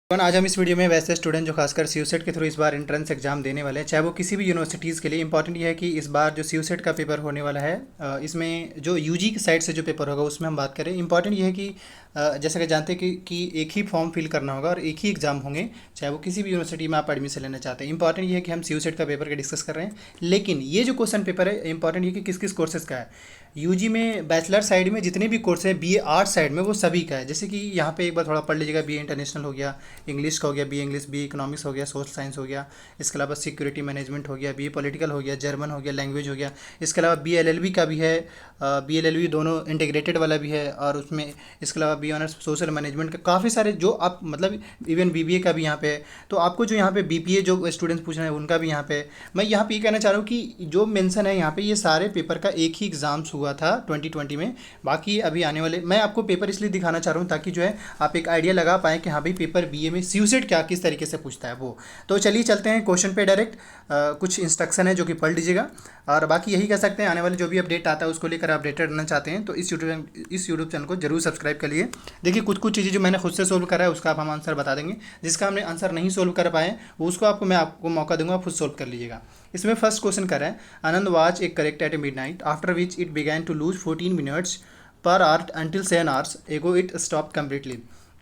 आज हम इस वीडियो में वैसे स्टूडेंट जो खासकर सीयूसेट के थ्रू इस बार एंट्रेंस एग्जाम देने वाले हैं, चाहे वो किसी भी यूनिवर्सिटीज़ के लिए इंपॉर्टेंट ये है कि इस बार जो सीयूसेट का पेपर होने वाला है, इसमें जो यूजी की साइड से जो पेपर होगा उसमें हम बात करें। इंपॉर्टेंट ये है कि जैसा कि जानते हैं कि एक ही फॉर्म फिल करना होगा और एक ही एग्ज़ाम होंगे, चाहे वो किसी भी यूनिवर्सिटी में आप एडमिशन लेना चाहते हैं। इंपॉर्टेंट ये है कि हम सीयूसेट का पेपर का डिस्कस कर रहे हैं, लेकिन ये जो क्वेश्चन पेपर है इंपॉर्टेंट ये कि किस किस कोर्सेज़ का है। यूजी में बैचलर साइड में जितने भी कोर्स हैं, बीए आर्ट साइड में वो सभी का है। जैसे कि यहाँ पे एक बार थोड़ा पढ़ लीजिएगा, बीए इंटरनेशनल हो गया, इंग्लिश का हो गया, बीए इंग्लिश, बीए इकोनॉमिक्स हो गया, सोशल साइंस हो गया, इसके अलावा सिक्योरिटी मैनेजमेंट हो गया, बीए पॉलिटिकल हो गया, जर्मन हो गया, लैंग्वेज हो गया। इसके अलावा बी एलएलबी का भी है, बी एलएलबी दोनों इंटीग्रेटेड वाला भी है, और उसमें इसके अलावा बी ऑनर्स सोशल मैनेजमेंट का काफ़ी सारे जो आप मतलब इवन बीबीए का भी यहाँ पे है। तो आपको जो यहाँ पे बीपीए जो स्टूडेंट्स पूछ रहे हैं उनका भी यहाँ पे है। मैं यहाँ पे ये कहना चाह रहा हूँ कि जो मेंशन है यहाँ पे, ये सारे पेपर का एक ही एग्जाम्स हुआ था 2020 में। बाकी अभी आने वाले, मैं आपको पेपर इसलिए दिखाना चाह रहा हूँ ताकि जो है आप एक आइडिया लगा पाएँ कि हाँ भाई पेपर बीए में सीयूसेट क्या किस तरीके से पूछता है वो। तो चलिए चलते हैं क्वेश्चन पे डायरेक्ट। कुछ इंस्ट्रक्शन है जो कि पढ़ लीजिएगा, और बाकी यही कह सकते हैं आने वाले जो भी अपडेट आता है उसको लेकर अपडेटेड रहना चाहते हैं तो इस यूट्यूब चैनल को जरूर सब्सक्राइब कर लिए। देखिए कुछ चीज़ें जो मैंने खुद से सोल्व करा है उसका आप हम आंसर बता देंगे, जिसका हमने आंसर नहीं सोल्व कर पाए वो उसको मैं आपको मौका दूंगा, आप खुद सोल्व कर लीजिएगा। इसमें फर्स्ट क्वेश्चन कर रहा है, आनंद वॉच एक correct at a midnight after which it began to lose 14 minutes per hour until 7 hours ago it stopped completely.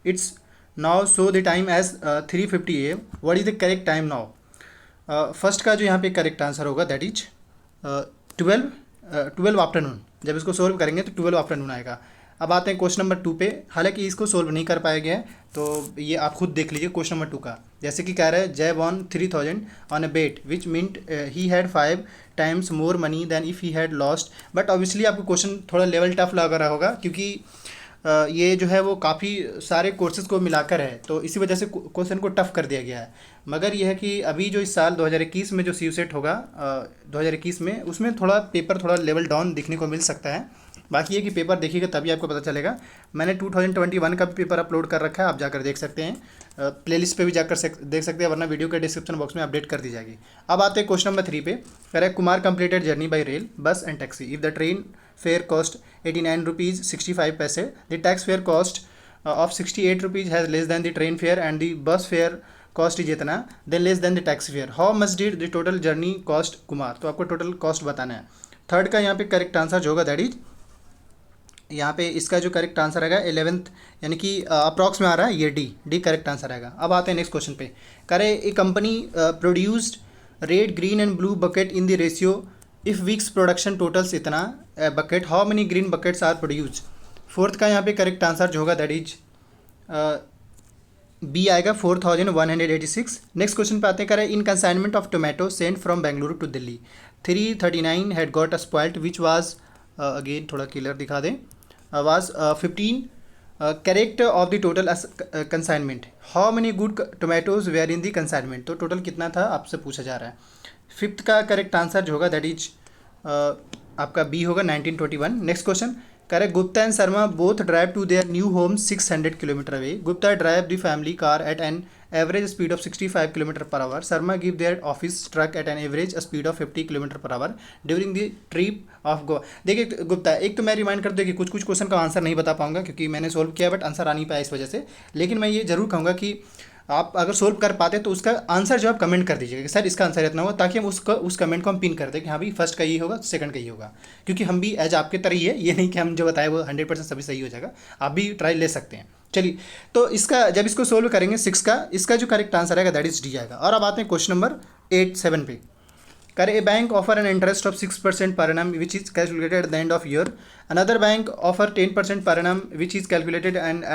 It's now show the time as 3:50 am. What is the correct time now? First का जो यहाँ पे correct answer होगा that is 12 afternoon. जब इसको solve करेंगे तो 12 afternoon आएगा। अब आते हैं क्वेश्चन नंबर 2 पे। हालांकि इसको सोल्व नहीं कर पाया गया है तो ये आप खुद देख लीजिए क्वेश्चन नंबर 2 का। जैसे कि कह रहा है, Jay won 3000 on a bet which meant he had 5 times more money than if he had lost. But obviously आपको क्वेश्चन थोड़ा लेवल टफ लग रहा होगा क्योंकि ये जो है वो काफ़ी सारे कोर्सेज़ को मिलाकर है, तो इसी वजह से क्वेश्चन को टफ कर दिया गया है। मगर यह है कि अभी जो इस साल 2021 में जो सीयूसेट होगा 2021 में, उसमें थोड़ा पेपर थोड़ा लेवल डाउन दिखने को मिल सकता है। बाकी ये कि पेपर देखिएगा तभी आपको पता चलेगा। मैंने 2021 का भी पेपर अपलोड कर रखा है, आप जाकर देख सकते हैं। प्लेलिस्ट पे भी जाकर देख सकते हैं, वरना वीडियो के डिस्क्रिप्शन बॉक्स में अपडेट कर दी जाएगी। अब आते हैं क्वेश्चन नंबर 3 पे। कह रहा है, Kumar completed journey by rail, bus and taxi if the train fare cost 89 rupees 65 paise, the tax fare cost of 68 rupees has less than the train fare and the bus fare cost is इतना, then less than the taxi fare, how much did the total journey cost Kumar. तो आपको total cost बताना है। Third का यहाँ पे correct answer जो होगा दैट इज, यहाँ पे इसका जो करेक्ट आंसर आएगा 11th, यानी कि अप्रॉक्स में आ रहा है ये डी करेक्ट आंसर आएगा। अब आते हैं नेक्स्ट क्वेश्चन पे। करे a company produced red green and blue bucket in the ratio if weeks production totals इतना bucket, how many green buckets are produced. Fourth का यहाँ पे करेक्ट आंसर जो होगा दैट इज बी आएगा 4186। नेक्स्ट क्वेश्चन पे आते हैं। करें, in consignment of tomato sent from Bengaluru to Delhi 339 had got a spoiled which was, again थोड़ा क्लियर दिखा दें, was 15 correct of the total consignment. How many good tomatoes were in the consignment? तो total कितना था आपसे पूछा जा रहा है। फिफ्थ का करेक्ट आंसर जो होगा दैट इज आपका बी होगा 1921। Next question correct, Gupta and Sharma both drive to their new home 600 kilometre away. Gupta drive the family car at an average speed of 65 kilometre per hour. Sharma give their office truck at an average speed of 50 kilometre per hour during the trip of Goa. देखिए गुप्ता, एक तो मैं remind कर दूँ कि कुछ question का answer नहीं बता पाऊंगा क्योंकि मैंने सोल्व किया बट आंसर आ नहीं पाया इस वजह से। लेकिन मैं ये जरूर कहूँगा कि आप अगर सोल्व कर पाते तो उसका आंसर जो आप कमेंट कर दीजिएगा कि सर इसका आंसर इतना होगा, ताकि हम उस कमेंट को हम पिन कर दें कि हाँ भाई फर्स्ट का ये होगा, सेकंड का ये होगा। क्योंकि हम भी एज आपके तरह ही है, ये नहीं कि हम जो बताए वो 100% सभी सही हो जाएगा, आप भी ट्राई ले सकते हैं। चलिए, तो इसका जब इसको सोल्व करेंगे 6 का, इसका जो करेक्ट आंसर आएगा दैट इज डी आएगा। और अब आते हैं क्वेश्चन नंबर 7 पे। करे, a bank offer an interest of 6% per annum which is calculated at the end of year, another bank offer 10% per annum which is calculated and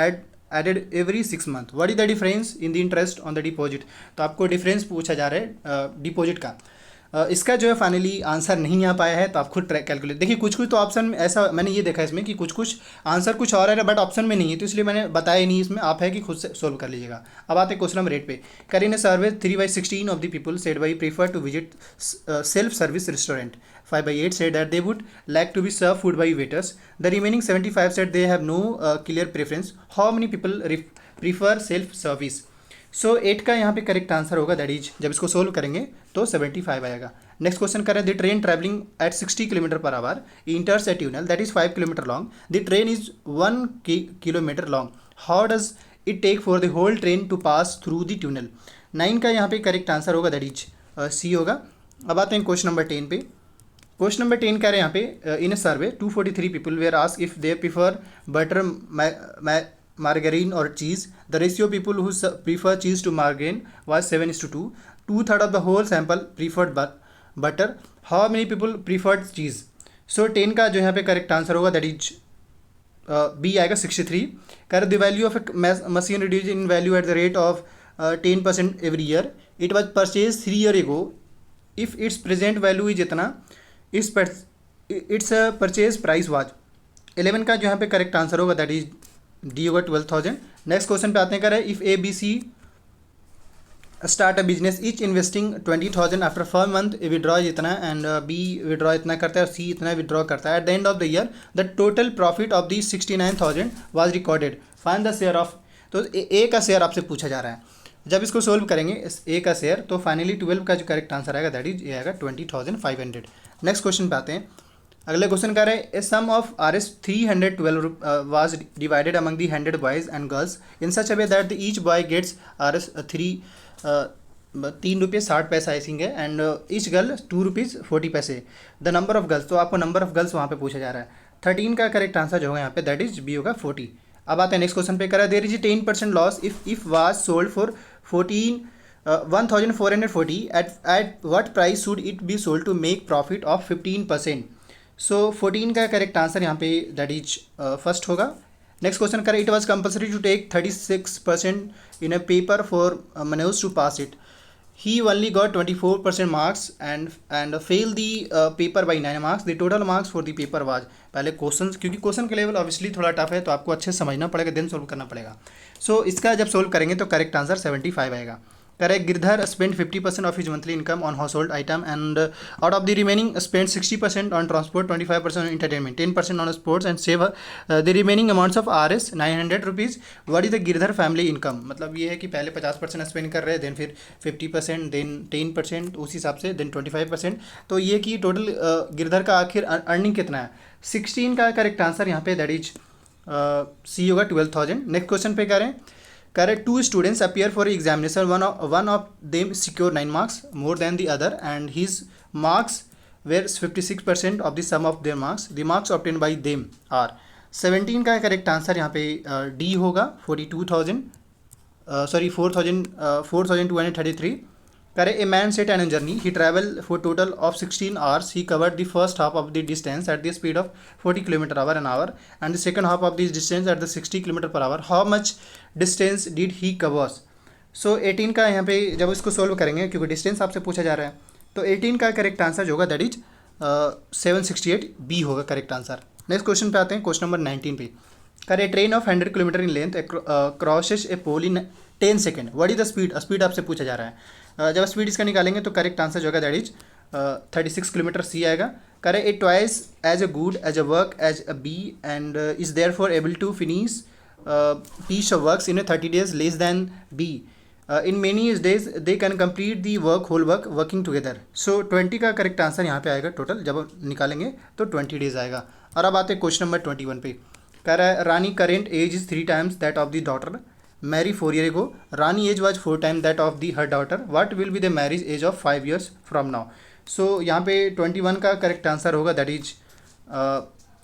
added every 6 month. What is the difference in the interest on the deposit? तो आपको difference पूछा जा रहा है deposit का। इसका जो है फाइनली आंसर नहीं आ पाया है तो आप खुद कैलकुलेट। देखिए कुछ तो ऑप्शन में ऐसा मैंने ये देखा इसमें कि कुछ आंसर कुछ और है बट ऑप्शन में नहीं है, तो इसलिए मैंने बताया नहीं इसमें, आप है कि खुद से सोल्व कर लीजिएगा। अब आते हैं क्वेश्चन नंबर 8 पे। करीन survey 3/16 of the people said by prefer to visit self service restaurant, 5/8 said that they would like to be served food by waiters. The remaining 75 said they have no clear preference. How many people prefer self service? So 8 का यहाँ पे correct answer होगा that is, जब इसको solve करेंगे तो 75 आएगा। Next question करें, the train travelling at 60 kilometre per hour enters a tunnel that is 5 kilometre long, the train is 1 kilometre long, how does it take for the whole train to pass through the tunnel. 9 का यहाँ पे correct answer होगा, that is C होगा। अब आते हैं question number 10 पे। Question number 10 कह रहे हैं यहाँ पे, in a survey 243 people were asked if they prefer butter, margarine or cheese. The ratio of people who prefer cheese to margarine was 7:2. 2/3 of the whole sample preferred butter. How many people preferred cheese? So 10 का जो यहाँ पे correct answer होगा, that is B आएगा 63। कर the value of a machine reduce in value at the rate of 10% every year. It was purchase 3 years ago. If its present value is इतना, its purchase price was. 11 का जो यहाँ पे correct answer होगा, that is D होगा 12,000। Next question पे आते हैं, करें if A B C start a business each investing 20,000 after 5 month withdraw इतना एंड बी विड्रॉ इतना करता है और सी इतना विड्रॉ करता है। Eight the end of the year the total profit of the 69,000 was recorded, find the share of. तो ए का शेयर आपसे पूछा जा रहा है। जब इसको सोल्व करेंगे ए का शेयर, तो फाइनली 12 का जो करेक्ट आंसर आएगा, दैट इज ए आएगा 20,500। नेक्स्ट क्वेश्चन पे आते हैं। अगले क्वेश्चन कह रहे हैं, a sum of Rs 312 was divided among the 100 boys and girls in such a way that each boy gets Rs 3 रुपये 60 पैसा आई थिंक है and each girl 2 rupees 40 paise. The number of girls, तो आपको number of girls वहाँ पे पूछा जा रहा है। 13 का करेक्ट आंसर जो होगा यहाँ पे, दैट इज बी होगा 40। अब आते हैं नेक्स्ट क्वेश्चन पे, करा there is 10% loss if was sold for 1,440 at what price should it be sold to make profit of 15%। So 14 का करेक्ट आंसर यहाँ पे, दैट इज फर्स्ट होगा। नेक्स्ट क्वेश्चन करें, it was compulsory to take 36% in a paper for Manoj to pass it. He only got 24% marks and fail the paper by 9 marks। The total marks for the paper was. पहले question, क्योंकि question का level obviously थोड़ा tough है, तो आपको अच्छे समझना पड़ेगा, देन सोल्व करना पड़ेगा। सो इसका जब सोल्व करेंगे तो करेक्ट आंसर 75 आएगा। Correct, Girdhar spend 50% of his monthly income on house hold item and out of the remaining spend 60% on transport, 25% on entertainment, 10% on sports and save the remaining amounts of Rs 900 rupees. What is the Girdhar family income? मतलब ये है कि पहले 50% spend कर रहे हैं, then फिर 50%, then 10% उस हिसाब से, देन 25%। तो ये कि टोटल गिरधर का आखिर अर्निंग कितना है। 16 का करेक्ट आंसर यहाँ पे, दैट इज सी होगा 12,000। नेक्स्ट क्वेश्चन पे करें, correct, 2 students appear for examination, one of them scored 9 marks more than the other and his marks were 56% of the sum of their marks. The marks obtained by them are। 17 का correct answer यहाँ पे D होगा 4,233। करे, a man set an journey, he travel for total of 16 hours। He covered the first half of the distance at the speed of 40 km/h and the second half of the distance at the 60 km/h। How much distance did he covers? So 18 का यहाँ पे जब इसको solve करेंगे, क्योंकि distance आपसे पूछा जा रहा है, तो 18 का करेक्ट आंसर जो होगा, दैट इज 768, बी होगा करेक्ट आंसर। नेक्स्ट क्वेश्चन पे आते हैं, क्वेश्चन नंबर 19 पे। करे, train of 100 km in length crosses a pole in 10 seconds। What is the speed? Speed आपसे पूछा जा रहा है। जब स्पीड इसका निकालेंगे तो करेक्ट आंसर जो होगा, दैट इज 36 किलोमीटर, सी आएगा। करे, it twice as a good as a work as a B and is there for able to finish piece of works in a 30 days less than B. In many days they can complete the whole work working together. So 20 का correct answer यहाँ पे आएगा, total जब निकालेंगे तो 20 days आएगा। और अब आते हैं क्वेश्चन नंबर 21 पे। कह रहा है, Rani current age is 3 times that of the daughter Mary 4 years ago। Rani age was 4 times that of the her daughter. What will be the marriage age of 5 years from now? So यहाँ पे 21 का correct answer होगा, that is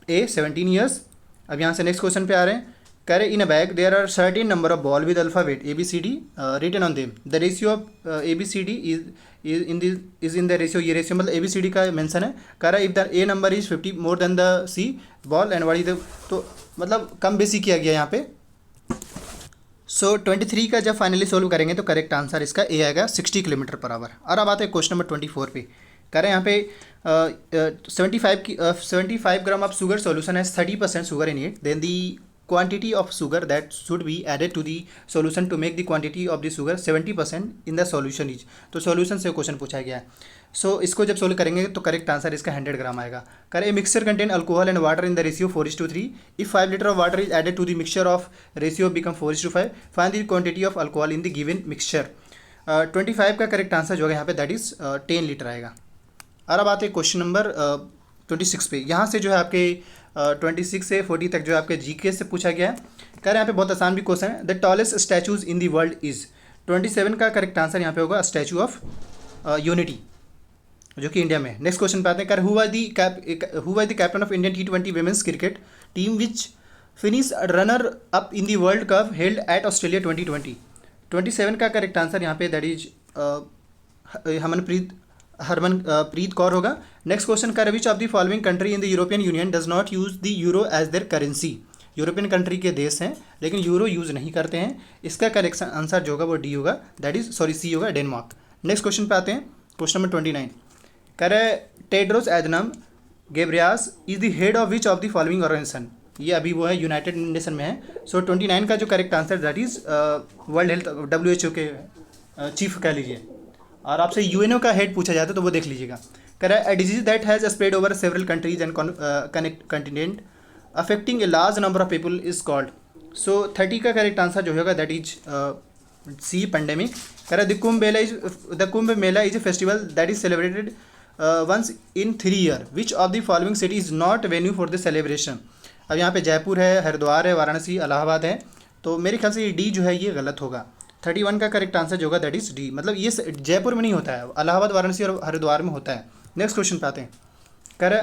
a 17 years। अब यहाँ से next question पे आ रहे हैं। कह रहे, in a bag there are certain number of ball with alphabet ABCD written on them. The ratio of ABCD is in the ratio, ये रेशियो मतलब ABCD का मेंशन है। कह रहा है, if the A number is 50 more than the C ball and what is the, तो मतलब कम बेसी किया गया यहाँ पे। सो 23 का जब फाइनली सोल्व करेंगे तो करेक्ट आंसर इसका ए आएगा 60 km/h। और अब आते हैं क्वेश्चन नंबर 24 पे। कह रहे हैं यहाँ पे 75 ग्राम ऑफ शुगर सोल्यूशन है 30% sugar in it, then the quantity of sugar that should be added to the solution to make the quantity of the sugar 70% in the solution is। तो solution से question पूछा गया है। सो इसको जब solve करेंगे तो करेक्ट आंसर इसका 100 ग्राम आएगा। करे, mixture contain alcohol and water in the ratio 4:3। If 5 liter of water is added to the mixture of ratio become 4:5। Find the quantity of alcohol in the given mixture. 25 का correct answer जो होगा यहाँ पे, that is 10 litre आएगा। और अब आते हैं क्वेश्चन नंबर 26 पे। यहाँ से जो है आपके 26 से 40 तक जो आपके जीके से पूछा गया है। कह रहे हैं यहाँ पे बहुत आसान भी क्वेश्चन है। The tallest statues in the world is 27 का करेक्ट आंसर यहाँ पे होगा स्टैचू ऑफ यूनिटी, जो कि इंडिया में है। नेक्स्ट क्वेश्चन पे आते हैं। कर who was the captain of Indian T20 women's cricket team which finish runner up in the world cup held at Australia 2020। 27 का करेक्ट आंसर यहाँ पे दैट इज हरमनप्रीत कौर होगा। नेक्स्ट क्वेश्चन कर which of the following country in the European Union does not use the euro as their currency. European country के देश हैं लेकिन euro use नहीं करते हैं। इसका करेक्ट आंसर जो होगा वो डी होगा, दैट इज सी होगा, डेनमार्क। नेक्स्ट क्वेश्चन पे आते हैं, क्वेश्चन नंबर 29। करे Tedros Adhanom Ghebreyesus is the head of which of the following organisation. ये अभी वो है यूनाइटेड नेशन में है। सो 29 का जो correct answer that is world health WHO के चीफ कह लीजिए। और आपसे UNO का हेड पूछा जाता है तो वो देख लीजिएगा। करे a disease that has spread over several countries and continent affecting a large number of people is called. So 30 का करेक्ट आंसर जो होगा दैट इज सी पेंडेमिक। करे the Kumbh Mela is a festival that is celebrated once in 3 year which of the following city is not venue for the celebration. अब यहाँ पे जयपुर है, हरिद्वार है, वाराणसी, इलाहाबाद है, तो मेरे ख्याल से ये डी जो है ये गलत होगा। 31 का करेक्ट आंसर जो होगा दैट इज डी, मतलब ये जयपुर में नहीं होता है, इलाहाबाद, वाराणसी और हरिद्वार में होता है। नेक्स्ट क्वेश्चन पे आते हैं। कर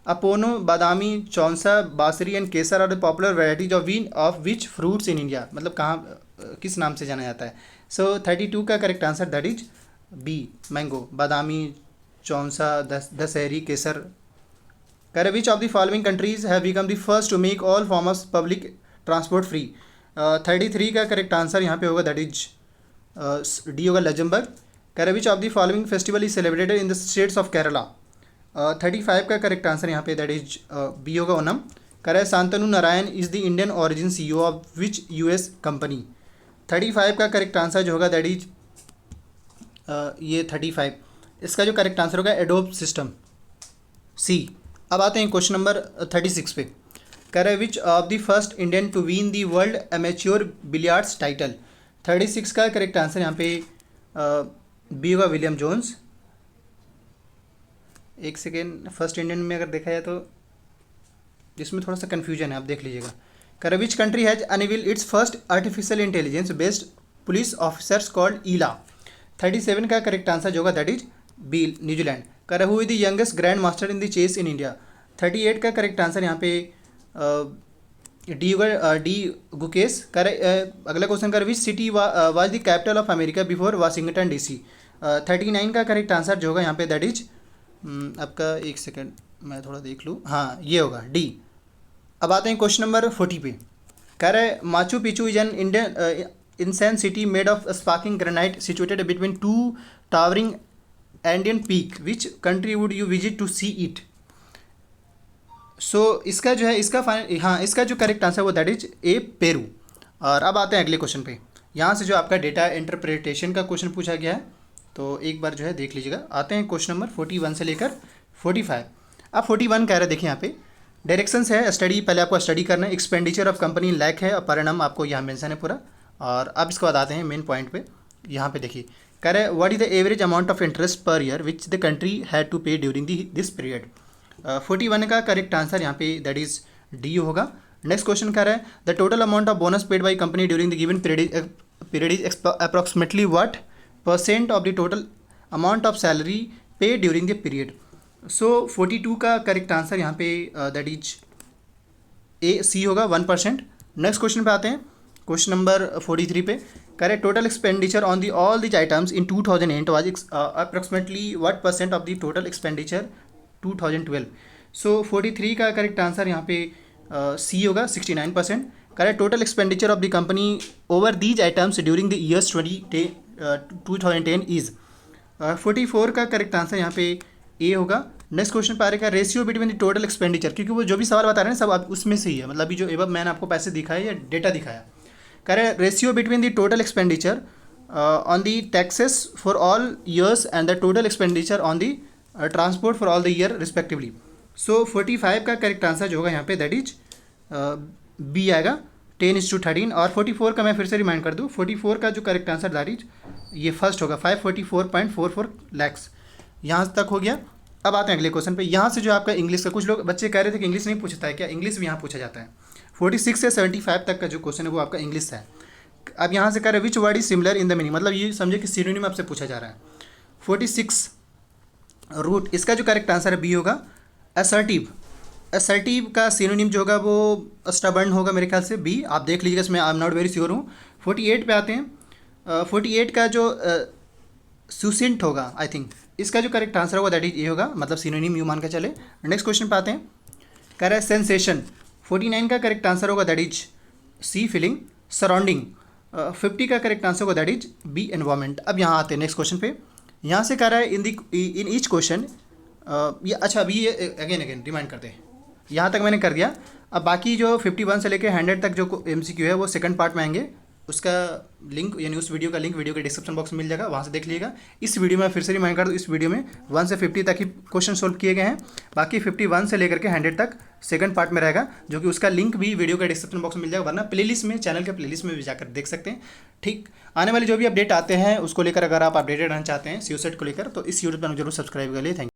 अपोनो, बादामी, चौंसा, बासरी and Kesar are the popular varieties of वीन of which fruits in India, मतलब कहाँ किस नाम से जाना जाता है। सो 32 का correct answer that is B mango, Badami, Chaunsa, Dasheri, Kesar. करे which of the following countries have become the first to make all form of public transport free. 33 का करेक्ट आंसर यहाँ पे होगा दैट इज डी होगा, लग्जमबर्ग। करे which of the following festival is celebrated in the states of Kerala. 35 का correct answer यहाँ पे that is B होगा, ओनम। करे Shantanu Narayan is the Indian origin CEO of which US company. 35 का करेक्ट आंसर जो होगा दैट इज ये 35, इसका जो करेक्ट आंसर होगा एडोब सिस्टम, सी। अब आते हैं क्वेश्चन नंबर 36 पे। करे which of the first Indian to win the world amateur billiards title. 36 का करेक्ट आंसर यहाँ पे बी होगा, विलियम जोन्स। एक सेकेंड, फर्स्ट इंडियन में अगर देखा जाए तो इसमें थोड़ा सा कन्फ्यूजन है, आप देख लीजिएगा। करे which country has unveiled its first artificial intelligence based police officers called Ella. 37 का करेक्ट आंसर जो होगा दैट इज बी, न्यूजीलैंड। करे who is the youngest grand master in the chess in India. 38 का करेक्ट आंसर यहाँ पे D होगा, D Gukesh. करे अगला क्वेश्चन कर which city was the capital of America before Washington DC। 39 का करेक्ट आंसर जो होगा यहाँ पे दैट इज आपका, एक सेकेंड मैं थोड़ा देख लूँ, हाँ ये होगा डी। अब आते हैं क्वेश्चन नंबर 40 पे। कह रहे Machu Picchu is an Indian ancient city made of sparkling granite situated between 2 towering Andean peak which country would you visit to see it. So इसका जो है इसका जो करेक्ट आंसर वो दैट इज ए, पेरू। और अब आते हैं अगले क्वेश्चन पे। यहाँ से जो आपका डेटा इंटरप्रिटेशन का क्वेश्चन पूछा गया है तो एक बार जो है देख लीजिएगा। आते हैं क्वेश्चन नंबर 41 से लेकर 45। अब 41 कह रहे हैं, देखिए यहाँ पे डायरेक्शंस है, स्टडी पहले आपको स्टडी करना है, एक्सपेंडिचर ऑफ कंपनी लैक है और परिणाम आपको यहाँ मेंशन है पूरा। और अब इसके बाद आते हैं मेन पॉइंट पे। यहाँ पे देखिए कह रहे what is the average amount of interest per year which the country had to pay during this period. 41 का करेक्ट आंसर यहाँ पे दैट इज डी होगा। नेक्स्ट क्वेश्चन कह रहा है the total amount of bonus paid by company during the given period is approximately what % of the total amount of salary pay during the period. So 42 का correct answer यहाँ पे that is ए, सी होगा, 1%। Next question पे आते हैं, question number 43 पे। Correct total expenditure on the all these items in 2008 was approximately what % of the total expenditure 2012। सो 43 का correct answer यहाँ पे सी होगा, 69%। Correct total expenditure of the company over these items during the years 2010 is 44 का correct answer यहाँ पे ए होगा। Next question पे आ रहा है ratio between the total expenditure, क्योंकि वो जो भी सवाल बता रहे हैं सब आप उसमें से ही है, मतलब अभी जो एबव मैंने आपको पैसे दिखाए या डेटा दिखाया। कह रहे ratio between the total expenditure on the taxes for all years and the total expenditure on the transport for all the year respectively. So 45 का करेक्ट आंसर जो होगा यहाँ पे दैट इज बी आएगा, 10:13। और 44 का मैं फिर से रिमाइंड कर दूँ, 44 का जो करेक्ट आंसर दैट इज ये फर्स्ट होगा, 544.44 लैक्स। यहाँ तक हो गया। अब आते हैं अगले क्वेश्चन पे। यहाँ से जो आपका इंग्लिश का, कुछ लोग बच्चे कह रहे थे कि इंग्लिश नहीं पूछता है क्या, इंग्लिश भी यहाँ पूछा जाता है। 46 से 75 तक का जो क्वेश्चन है वो आपका इंग्लिश है। अब यहाँ से कह रहे हैं which word is similar in the meaning, मतलब ये समझे कि सिनोनिम आपसे पूछा जा रहा है। 46 रूट, इसका जो करेक्ट आंसर है बी होगा, असर्टिव। असर्टिव का सिनोनिम जो होगा वो स्टबर्न होगा मेरे ख्याल से, बी। आप देख लीजिएगा, इसमें I am not very sure हूँ। 48 पे आते हैं। 48 का जो सुसेंट होगा आई थिंक, इसका जो करेक्ट आंसर होगा दैट इज ए होगा, मतलब सिनोनिम यू मान के चले। नेक्स्ट क्वेश्चन पे आते हैं, कह रहा है सेंसेशन। 49 का करेक्ट आंसर होगा that is C, feeling. Surrounding 50 का करेक्ट आंसर होगा दैट इज बी, एनवायरमेंट। अब यहाँ आते हैं नेक्स्ट क्वेश्चन पे। यहाँ से कह रहा है इन ईच क्वेश्चन, ये अच्छा अभी ये अगेन रिमाइंड करते हैं, यहाँ तक मैंने कर दिया। अब बाकी जो 51 से लेकर 100 तक जो MCQ है वो सेकंड पार्ट में आएंगे। उसका लिंक यानी उस वीडियो का लिंक वीडियो के डिस्क्रिप्शन बॉक्स में मिल जाएगा, वहाँ से देख लीजिएगा। इस वीडियो में फिर से रिमाइंड कर दूँ, इस वीडियो में 1 से 50 तक ही क्वेश्चन सोल्व किए गए हैं, बाकी 51 से लेकर के 100 तक सेकंड पार्ट में रहेगा, जो कि उसका लिंक भी वीडियो के डिस्क्रिप्शन बॉक्स में मिल जाएगा, वरना प्लेलिस्ट में, चैनल के प्लेलिस्ट में भी जाकर देख सकते हैं। ठीक, आने वाले जो भी अपडेट आते हैं उसको लेकर अगर आप अपडेटेड रहना चाहते हैं COSET को लेकर, तो इस यूट्यूब पर जरूर सब्सक्राइब कर लिए। Thank you.